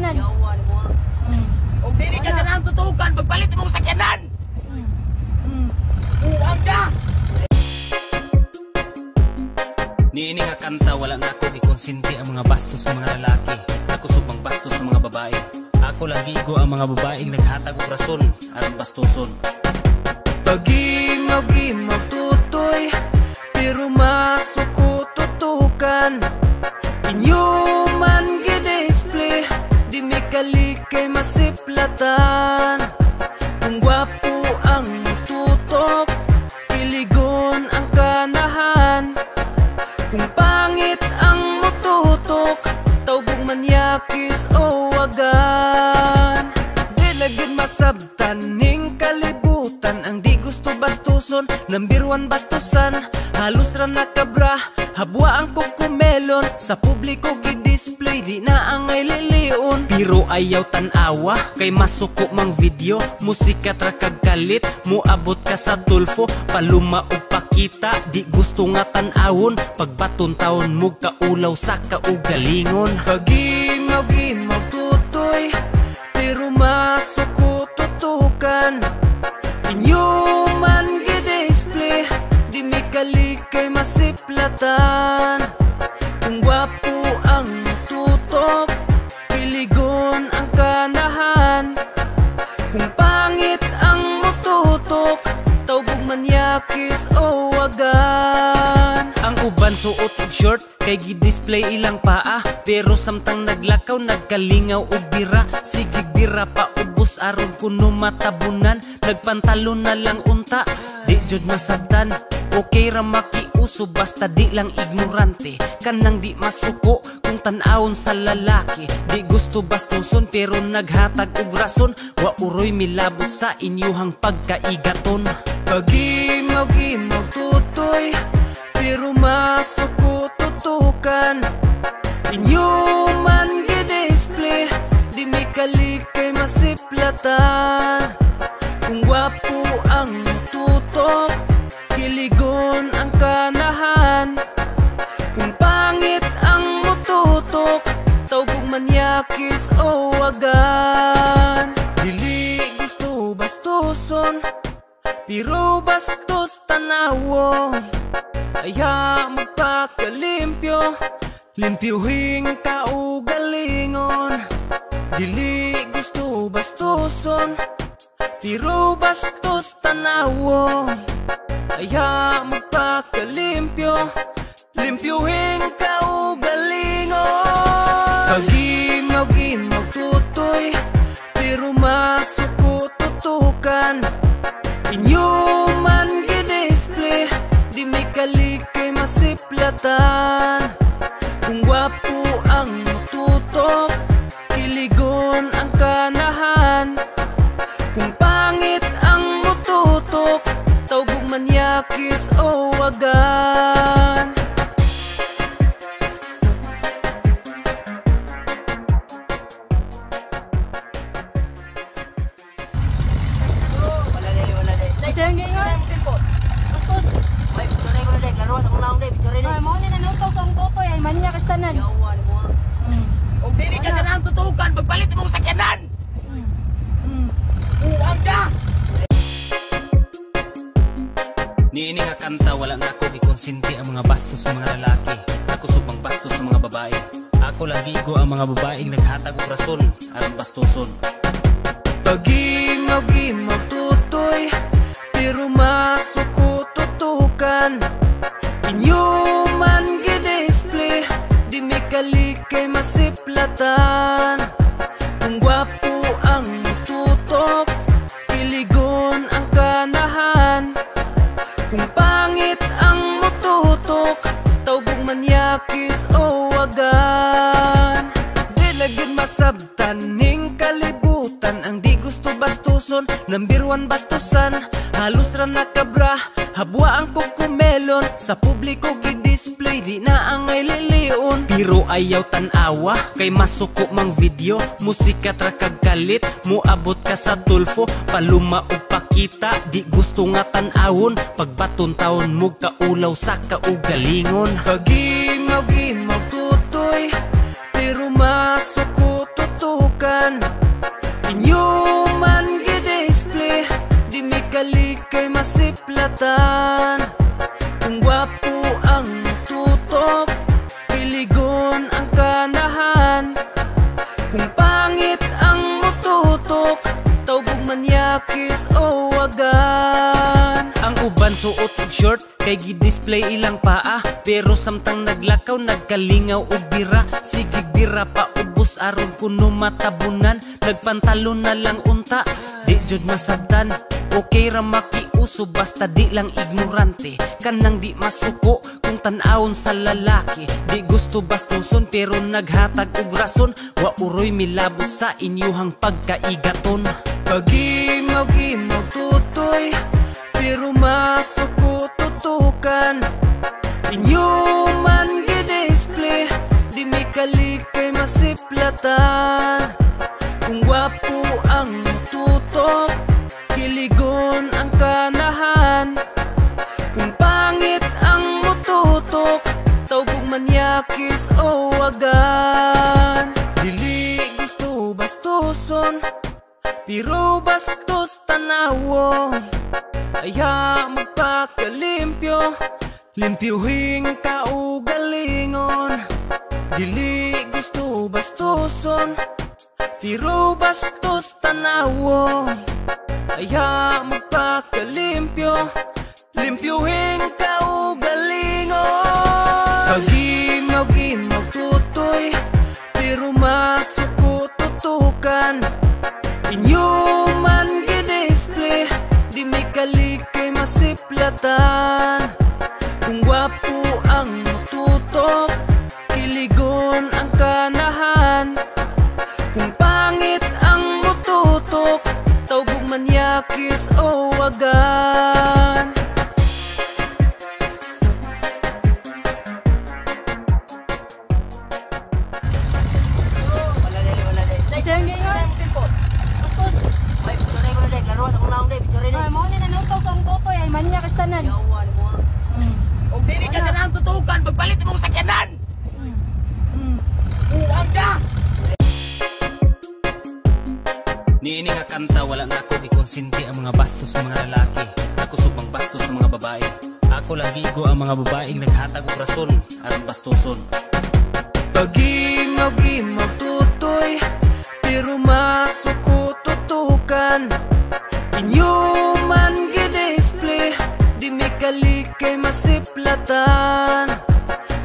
tanan. O dili ka na lang tutukan, pagpalit mong sakyanan. Uwang ka! Niini nga kanta, wala na ako gikonsinti ang mga bastos sa mga lalaki. Ako subang bastos sa mga babae. Ako lagi ko ang mga babaeng naghatag og rason aron bastuson. Pagimaw-gimaw tutoy, pero masuko tutukan. Inyo man gi-display, di mi kalikay masiplatan. Kung gwapo ang tutok, piligon ang kanahan. Kung pangit ang mututok, tawgog manyakis o wagan. Di lagid masabtan ning kalibutan, ang di gusto bastuson, number one bastusan. Halos ra nakabra, habwa ang kukumelon, sa publiko gi-display, di na ang ay liliun. Pero ayaw tanawa, kay masuko mang video. Musika tra kagkalit, muabot ka sa tulfo. Paluma o pakita, di gusto nga tanawon. Pagbaton taon mo kaulaw sa kaugalingon. Pagimaw-gimaw tutoy, pero masuko tutukan. Inyo man gi-display, di mi kalikay masiplatan. Kung gwapo ang tutok, piligon ang kanahan. Kung pangit ang mututok, tawgog manyakis o wagan. Ang uban suot og short, kay gi-display ilang paa. Pero samtang naglakaw, nagkalingaw og bira. Sigig bira pa ubos aron kuno matabunan. Nagpantalon na lang unta, di jud masabtan. Okay ra makiuso, basta di lang ignorante. Kanang di masuko kung tan-awon sa lalaki. Di gusto bastuson pero naghatag og rason. Wa uroy milabot sa inyuhang pagkaigaton. Pagimaw-gimaw tutoy, pero masuko tutukan. Inyo man gi-display, di mi kalikay masiplatan. Kung gwapo ang tutok, kiligon ang kanahan. Kung pangit ang mututok, tawgog manyakis o wagan. Dili gusto bastuson, pero bastos tanawon. Aya magpakalimpyo, limpyuhing kaugalingon. Dili gusto bastuson, pero bastos tanawon. Aya magpakalimpyo, limpyuhing kaugalingon. Pagimaw-gimaw tutoy, pero masuko tutukan. Inyo man gi-display, di mi kalikay masiplatan. Kung gwapo ang tutok, kiligon ang kanahan. Kung pangit ang mututok, tawgog manyakis o wagan. Sayang gingon. Bastos. Ay, picture ko na dek, laro sa kong laong dek, picture Ay, dek. mo ni nanutok sa tutoy ay maniya kas tanan. O dili ka na lang tutukan, pagpalit mong sakyanan. Uwang ka! Niini nga kanta, wala na ako gikonsinti ang mga bastos sa mga lalaki. Ako subang bastos sa mga babae. Ako lagi ko ang mga babaeng naghatag og rason aron bastuson. Pagimaw-gimaw tutoy, pero masuko tutukan. Inyo man gi-display, di mi kalikay masiplatan. Kung gwapo ang tutok, piligon ang kanahan. Kung pangit ang mututok, tawgog manyakis o wagan. Di lagid masabtan ning kalibutan, ang di gusto bastuson, number one bastusan. Halos ra nakabra, habwa ang kukumelon, sa publiko gi-display, di na ang ay liliun. Pero ayaw tanawa, kay masuko mang video. Musika tra kagkalit, muabot ka sa tulfo. Paluma o pakita, di gusto nga tanawon. Pagbaton taon mo kaulaw sa kaugalingon. Pagimaw-gimaw tutoy, pero masuko tutukan. suot og short kay gi-display ilang paa, pero samtang naglakaw nagkalingaw og bira. Sigig bira pa ubos aron kuno matabunan, nagpantalon na lang unta, di jud masabtan. Okay ra makiuso basta di lang ignorante, kanang di masuko kung tan-awon sa lalaki. Di gusto bastuson pero naghatag og rason, wa uroy milabot sa inyuhang pagkaigaton. Pagimaw-gimaw tutoy, pero masuko tutukan. Inyo man gi-display, di mi kalikay masiplatan. Kung wapo ang tutok, kiligon ang kanahan. Kung pangit ang mututok, tawgog manyakis o wagan. Dili gusto bastuson, pero bastos tanawon. Aya magpakalimpyo, limpyuhing kaugalingon. Dili gusto bastuson, pero bastos tanawon. Aya magpakalimpyo, limpyuhing kaugalingon. Pagimaw-gimaw tutoy, pero masuko tutukan. Inyo man gi-display, di may kalikay masiplatan. Kung wapo ang tutok, kiligon ang kanahan. Kung pangit ang mututok, tawgog manyakis o wagan. Sayang gingon. Bastos. Ay, picture ko na dek. Laro sa kong naong dek. Picture Ay, mo ni nanutok ang tutoy ay maniya kastanan. Yawan mo. Og dili ka ganang tutukan, pagpalit mo sa sakyanan. Uang ka. Niini nga kanta wala na ako gikonsinti ang mga bastos sa mga lalaki. Ako subang bastos sa mga babae. Ako lang gigo ang mga babaeng naghatag og rason aron bastuson. Pagimaw-gimaw tutoy, pero masuko tutukan. Inyo man gi-display, di mi kalikay masiplatan.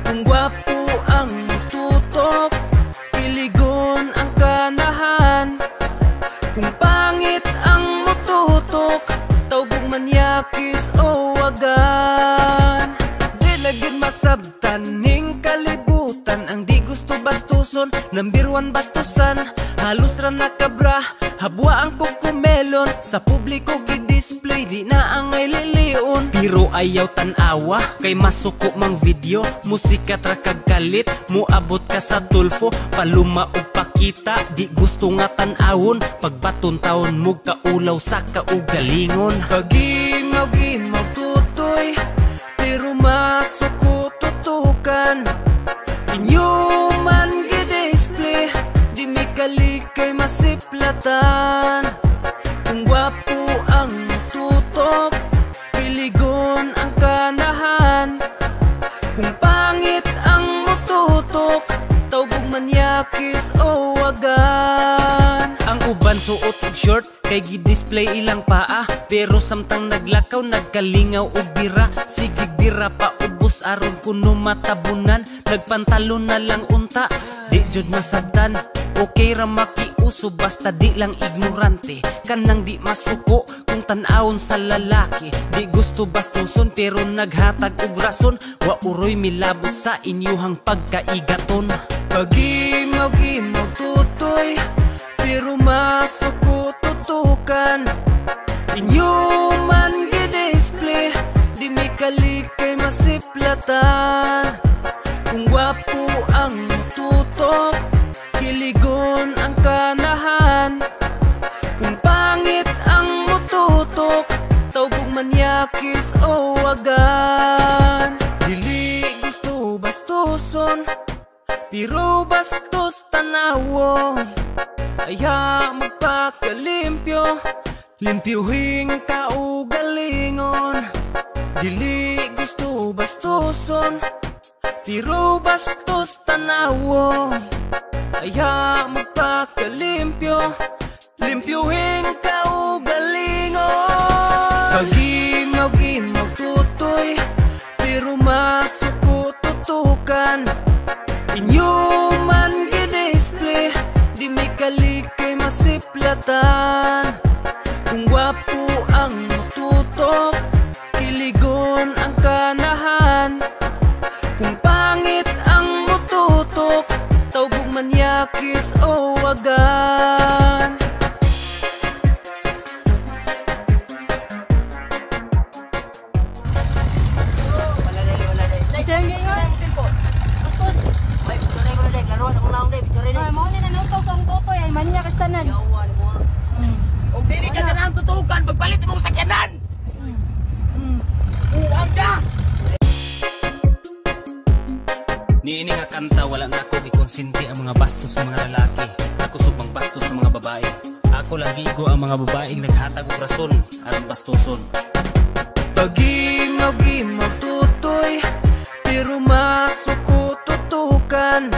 Kung wapo ang tutok, kiligon ang kanahan. Kung pangit ang mututok, tawgog manyakis o wagan. Di lagid masabtan ning kalibutan, ang di gusto bastuson, number one bastusan. Halos ra nakabra, habwa ang kukumelon. Sa publiko gi-display, di na ang ay liliun. Pero ayaw tanawa, kay masuko mang video. Musika tra kag kalit, muabot ka sa tulfo. Paluma o pakita, di gusto nga tanawon. Pagbaton taon mo kaulaw sa kaugalingon. Pagimaw-gimaw tutoy, pero masuko tutukan. Inyo man gi-display, di mi kalikay masiplatan. Kung wapo ang tutok, kiligon ang kanahan. Kung pangit ang mututok, tawgog manyakis o wagan. Ang uban suot og short kay gi-display ilang paa, pero samtang naglakaw nagkalingaw og bira. Sigig bira pa ubos aron kuno matabunan, nagpantalon na lang unta, di jud masabtan. Okay ra makiuso basta di lang ignorante, kanang di masuko kung tan-awon sa lalaki. Di gusto bastuson pero naghatag og rason, wa uroy milabot sa inyuhang pagkaigaton. Pagimaw-gimaw tutoy, pero masuko tutukan. Inyo man gi-display, di mi kalikay masiplatan. Kung wapo ang tutok, kiligon ang kanahan. Kung pangit ang mututok, tawgog manyakis o wagan. Dili gusto bastuson, pero bastos tanawon. Aya magpakalimpyo, limpyuhing kaugalingon. Dili gusto bastuson, pero bastos tanawon. Aya magpakalimpyo, limpyuhing kaugalingon. Pagimaw-gimaw kalik kay masiplatan. Kung gwapo ang mututok, kiligon ang kanahan. Kung pangit ang mututok, tawgog manyakis o wagan. Isang gingon. Bastos. Ay, picture ko na dek. Laro sa kunaong dek. Picture dek. Ay, mao ni nanutok sa akong tutoy ay manya kastanan. Yawan mo. Og dili ka ganang tutukan pagpalit mo sa sakyanan. Uwag ka. Niini nga kanta wala na ako gikonsinti ang mga bastos sa mga lalaki. Ako subang bastos sa mga babae. Ako lagi ko ang mga babaeng naghatag og rason aron bastoson. Pagimaw-gimaw tutoy, pero masuko tutukan.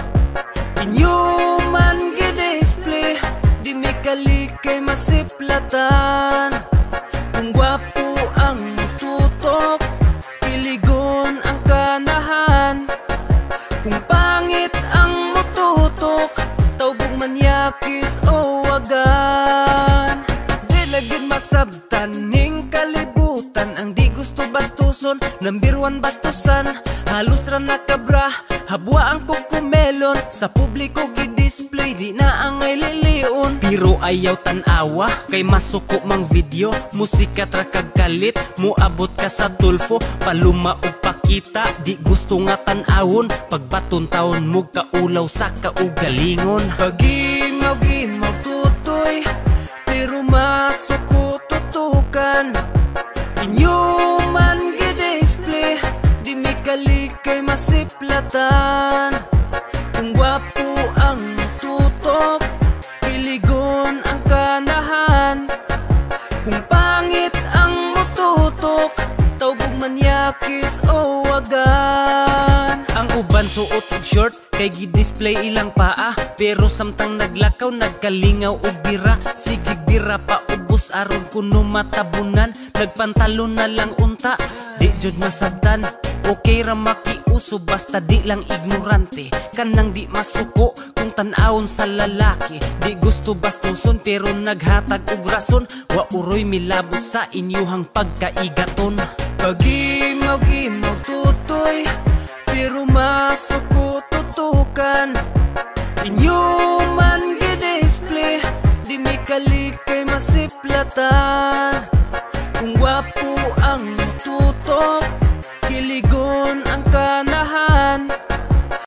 Inyuman gi-display, di mi kalik kay masiplatan. Kung gwapo ang tutok, kiligon ang kanahan. Kung pangit ang mututok, tawgog manyakis o wagan. Di lagyan masabtan ning kalibutan, ang di gusto bastuson, number one bastusan. Halos ra nakabra, habwa ang kukumelon, sa publiko gi-display, di na ang ay liliun. Pero ayaw tanawa, kay masuko mang video. Musika tra kag kalit, muabot ka sa tulfo. Paluma o pakita, di gusto nga tanawon. Pagbaton taon mo kaulaw sa kaugalingon. Pagimaw-gimaw tutoy, pero masuko tutukan. Inyuman gi-display, di mi kalik kay masiplatan. Kung gwapo ang tutok, kiligon ang kanahan. Kung pangit ang mututok, tawgog manyakis o wagan. Ang uban suot og short, kay gi-display ilang paa. Pero samtang naglakaw, nagkalingaw og bira. Sigig bira pa ubos aron kuno matabunan. Nagpantalon na lang unta, di jud masabtan. Okay ra makiuso basta di lang ignorante. Kanang di masuko kung tan-awon sa lalaki. Di gusto bastuson pero naghatag og rason. Wa uroy milabot sa inyuhang pagkaigaton. Pagimaw-gimaw tutoy, pero masuko tutukan. Inyuman gi-display, di mi kalik kay masiplatan.